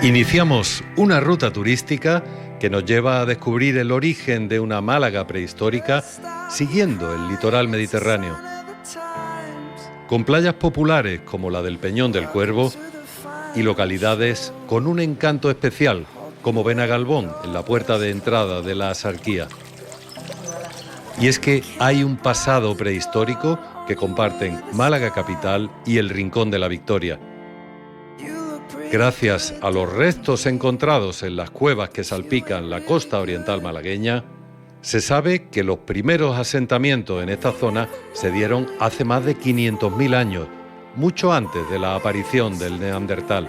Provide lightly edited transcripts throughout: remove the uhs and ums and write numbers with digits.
Iniciamos una ruta turística que nos lleva a descubrir el origen de una Málaga prehistórica siguiendo el litoral mediterráneo. Con playas populares como la del Peñón del Cuervo y localidades con un encanto especial como Benagalbón, en la puerta de entrada de la Axarquía. Y es que hay un pasado prehistórico que comparten Málaga capital y el Rincón de la Victoria. Gracias a los restos encontrados en las cuevas que salpican la costa oriental malagueña, se sabe que los primeros asentamientos en esta zona se dieron hace más de 500.000 años, mucho antes de la aparición del Neandertal.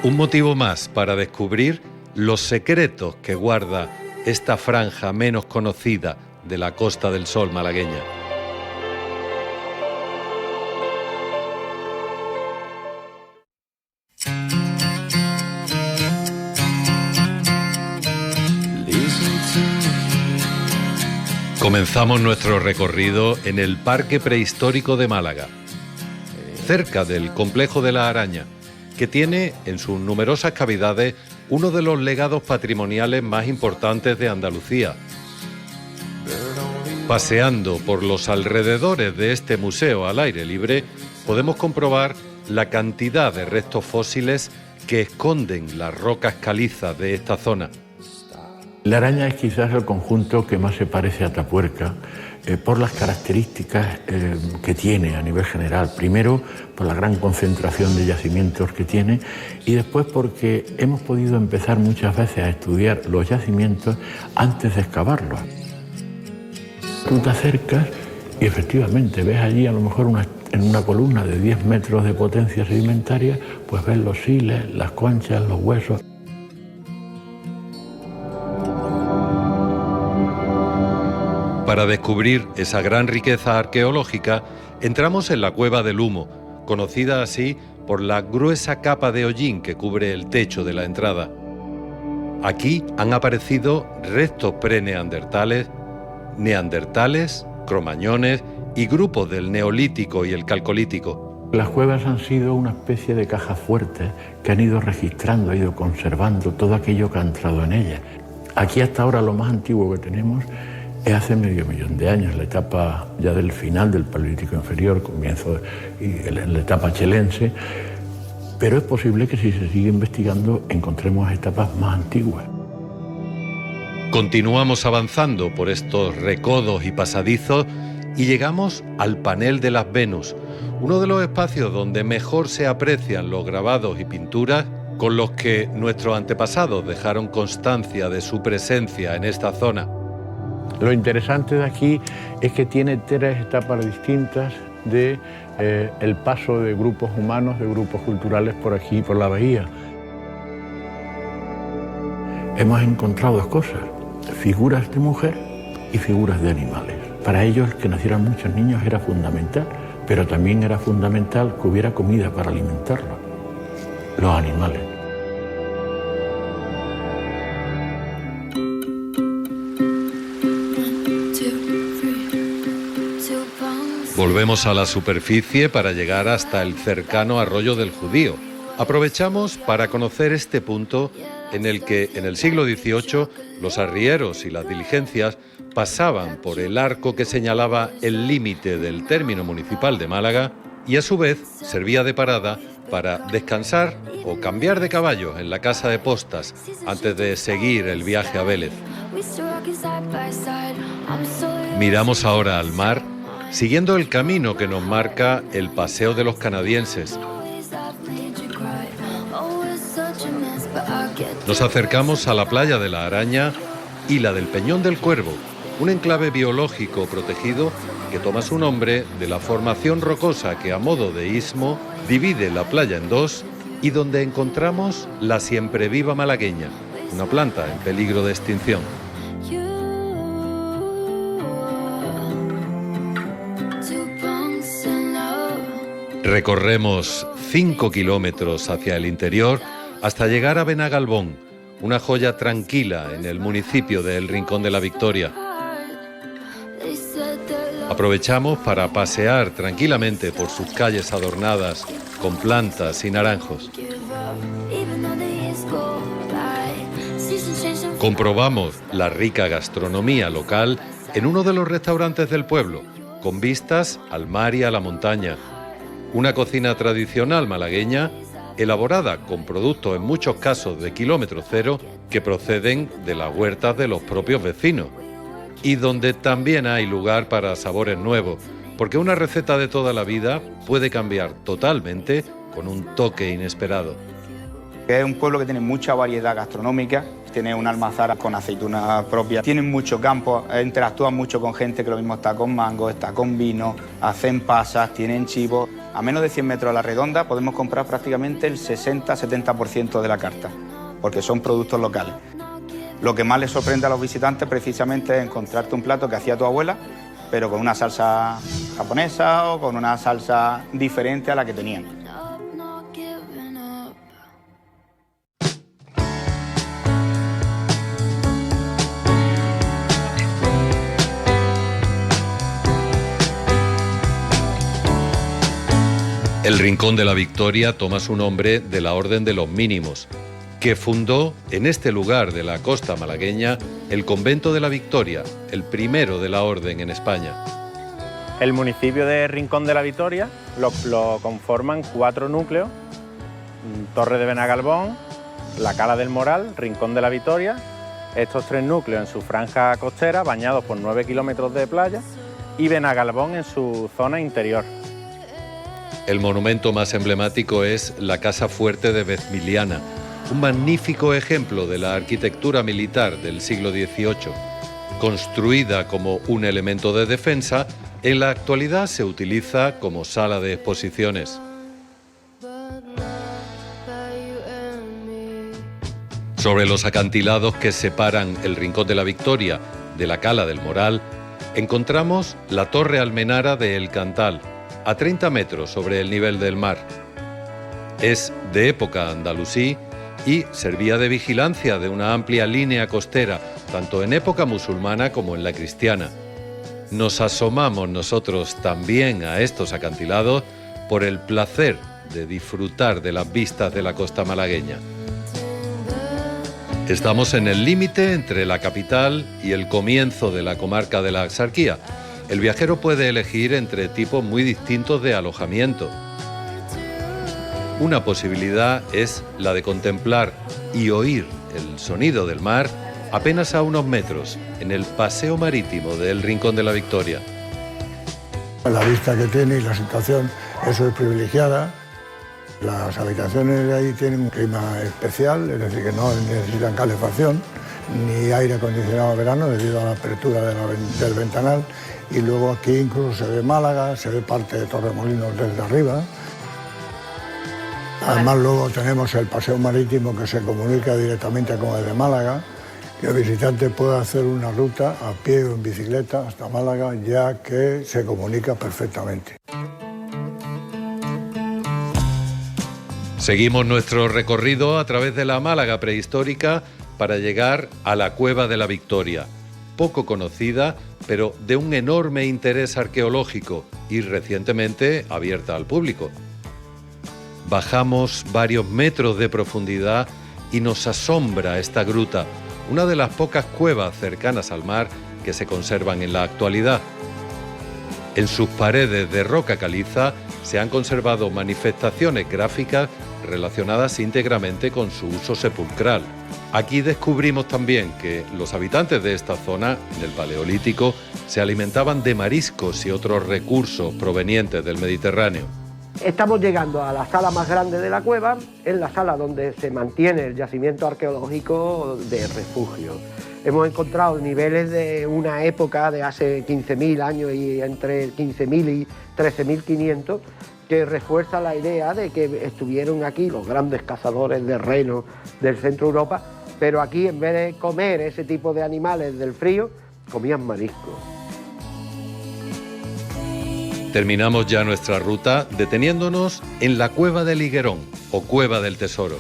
Un motivo más para descubrir los secretos que guarda esta franja menos conocida de la Costa del Sol malagueña. Comenzamos nuestro recorrido en el Parque Prehistórico de Málaga, cerca del Complejo de la Araña, que tiene en sus numerosas cavidades uno de los legados patrimoniales más importantes de Andalucía. Paseando por los alrededores de este museo al aire libre, podemos comprobar la cantidad de restos fósiles que esconden las rocas calizas de esta zona. La Araña es quizás el conjunto que más se parece a Atapuerca por las características que tiene a nivel general. Primero, por la gran concentración de yacimientos que tiene y después porque hemos podido empezar muchas veces a estudiar los yacimientos antes de excavarlos. Tú te acercas y efectivamente ves allí a lo mejor en una columna de 10 metros de potencia sedimentaria, pues ves los siles, las conchas, los huesos. Para descubrir esa gran riqueza arqueológica, entramos en la Cueva del Humo, conocida así por la gruesa capa de hollín que cubre el techo de la entrada. Aquí han aparecido restos preneandertales, neandertales, cromañones y grupos del Neolítico y el Calcolítico. Las cuevas han sido una especie de cajas fuertes que han ido registrando, han ido conservando todo aquello que ha entrado en ellas. Aquí hasta ahora lo más antiguo que tenemos es hace medio millón de años, la etapa ya del final del Paleolítico inferior, comienzo y la etapa chelense, pero es posible que si se sigue investigando encontremos etapas más antiguas. Continuamos avanzando por estos recodos y pasadizos y llegamos al Panel de las Venus, uno de los espacios donde mejor se aprecian los grabados y pinturas con los que nuestros antepasados dejaron constancia de su presencia en esta zona. Lo interesante de aquí es que tiene 3 etapas distintas de el paso de grupos humanos, de grupos culturales por aquí, por la bahía. Hemos encontrado 2 cosas, figuras de mujer y figuras de animales. Para ellos que nacieran muchos niños era fundamental, pero también era fundamental que hubiera comida para alimentarlos, los animales. Volvemos a la superficie para llegar hasta el cercano Arroyo del Judío. Aprovechamos para conocer este punto en el que en el siglo XVIII los arrieros y las diligencias pasaban por el arco que señalaba el límite del término municipal de Málaga y a su vez servía de parada para descansar o cambiar de caballo en la casa de postas antes de seguir el viaje a Vélez. Miramos ahora al mar, siguiendo el camino que nos marca el Paseo de los Canadienses. Nos acercamos a la playa de la Araña y la del Peñón del Cuervo, un enclave biológico protegido que toma su nombre de la formación rocosa que a modo de istmo divide la playa en 2 y donde encontramos la siempreviva malagueña, una planta en peligro de extinción. Recorremos 5 kilómetros hacia el interior hasta llegar a Benagalbón, una joya tranquila en el municipio de El Rincón de la Victoria. Aprovechamos para pasear tranquilamente por sus calles adornadas con plantas y naranjos. Comprobamos la rica gastronomía local en uno de los restaurantes del pueblo, con vistas al mar y a la montaña. Una cocina tradicional malagueña, elaborada con productos en muchos casos de kilómetro cero que proceden de las huertas de los propios vecinos. Y donde también hay lugar para sabores nuevos, porque una receta de toda la vida puede cambiar totalmente con un toque inesperado. Es un pueblo que tiene mucha variedad gastronómica, tiene una almazara con aceitunas propias, tienen mucho campo, interactúan mucho con gente que lo mismo está con mango, está con vino, hacen pasas, tienen chivos. A menos de 100 metros a la redonda podemos comprar prácticamente el 60-70% de la carta, porque son productos locales. Lo que más les sorprende a los visitantes precisamente es encontrarte un plato que hacía tu abuela, pero con una salsa japonesa o con una salsa diferente a la que tenían. El Rincón de la Victoria toma su nombre de la Orden de los Mínimos, que fundó en este lugar de la costa malagueña el Convento de la Victoria, el primero de la Orden en España. El municipio de Rincón de la Victoria lo conforman 4 núcleos: Torre de Benagalbón, La Cala del Moral, Rincón de la Victoria. Estos 3 núcleos en su franja costera, bañados por 9 kilómetros de playa, y Benagalbón en su zona interior. El monumento más emblemático es la Casa Fuerte de Vezmiliana, un magnífico ejemplo de la arquitectura militar del siglo XVIII. Construida como un elemento de defensa, en la actualidad se utiliza como sala de exposiciones. Sobre los acantilados que separan el Rincón de la Victoria de la Cala del Moral, encontramos la Torre Almenara de El Cantal, a 30 metros sobre el nivel del mar. Es de época andalusí y servía de vigilancia de una amplia línea costera, tanto en época musulmana como en la cristiana. Nos asomamos nosotros también a estos acantilados por el placer de disfrutar de las vistas de la costa malagueña. Estamos en el límite entre la capital y el comienzo de la comarca de la Axarquía. El viajero puede elegir entre tipos muy distintos de alojamiento. Una posibilidad es la de contemplar y oír el sonido del mar apenas a unos metros, en el paseo marítimo del Rincón de la Victoria. La vista que tiene y la situación, eso es privilegiada. Las habitaciones de ahí tienen un clima especial, es decir, que no necesitan calefacción ni aire acondicionado en verano debido a la apertura del ventanal. Y luego aquí incluso se ve Málaga, se ve parte de Torremolinos desde arriba. Además luego tenemos el paseo marítimo que se comunica directamente con el de Málaga, que el visitante puede hacer una ruta a pie o en bicicleta hasta Málaga, ya que se comunica perfectamente. Seguimos nuestro recorrido a través de la Málaga prehistórica para llegar a la Cueva de la Victoria, poco conocida, pero de un enorme interés arqueológico y recientemente abierta al público. Bajamos varios metros de profundidad y nos asombra esta gruta, una de las pocas cuevas cercanas al mar que se conservan en la actualidad. En sus paredes de roca caliza se han conservado manifestaciones gráficas relacionadas íntegramente con su uso sepulcral. Aquí descubrimos también que los habitantes de esta zona, en el Paleolítico, se alimentaban de mariscos y otros recursos provenientes del Mediterráneo. Estamos llegando a la sala más grande de la cueva, es la sala donde se mantiene el yacimiento arqueológico de refugio. Hemos encontrado niveles de una época de hace 15.000 años y entre 15.000 y 13.500, que refuerza la idea de que estuvieron aquí los grandes cazadores de renos del centro de Europa, pero aquí en vez de comer ese tipo de animales del frío, comían mariscos. Terminamos ya nuestra ruta deteniéndonos en la Cueva del Higuerón o Cueva del Tesoro.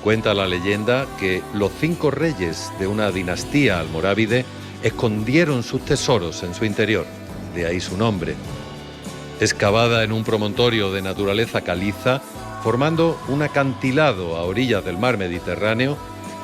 Cuenta la leyenda que los 5 reyes de una dinastía almorávide escondieron sus tesoros en su interior, de ahí su nombre. Excavada en un promontorio de naturaleza caliza, formando un acantilado a orillas del mar Mediterráneo,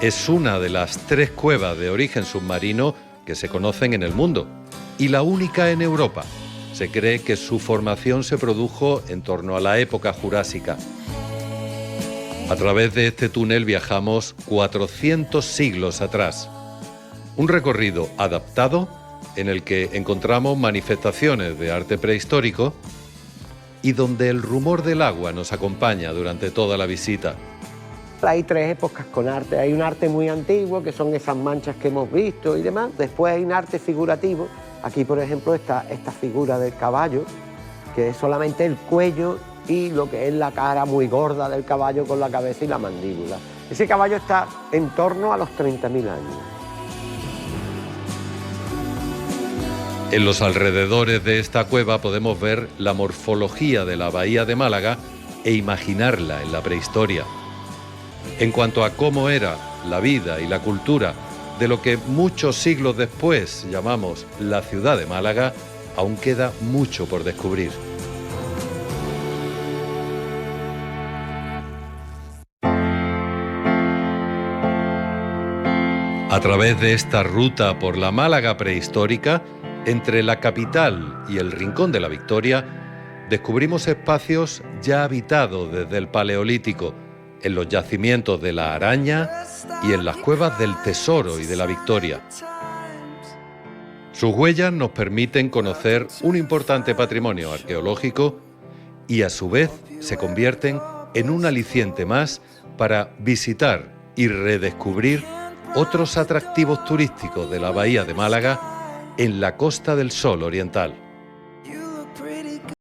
Es una de las 3 cuevas de origen submarino que se conocen en el mundo y la única en Europa. Se cree que su formación se produjo en torno a la época jurásica. A través de este túnel viajamos 400 siglos atrás. Un recorrido adaptado en el que encontramos manifestaciones de arte prehistórico y donde el rumor del agua nos acompaña durante toda la visita. Hay 3 épocas con arte. Hay un arte muy antiguo, que son esas manchas que hemos visto y demás. Después hay un arte figurativo. Aquí, por ejemplo, está esta figura del caballo, que es solamente el cuello y lo que es la cara muy gorda del caballo con la cabeza y la mandíbula. Ese caballo está en torno a los 30.000 años. En los alrededores de esta cueva podemos ver la morfología de la bahía de Málaga e imaginarla en la prehistoria. En cuanto a cómo era la vida y la cultura de lo que muchos siglos después llamamos la ciudad de Málaga, aún queda mucho por descubrir. A través de esta ruta por la Málaga prehistórica, entre la capital y el Rincón de la Victoria, descubrimos espacios ya habitados desde el Paleolítico, en los yacimientos de la Araña y en las cuevas del Tesoro y de la Victoria. Sus huellas nos permiten conocer un importante patrimonio arqueológico y a su vez se convierten en un aliciente más para visitar y redescubrir otros atractivos turísticos de la bahía de Málaga en la Costa del Sol oriental.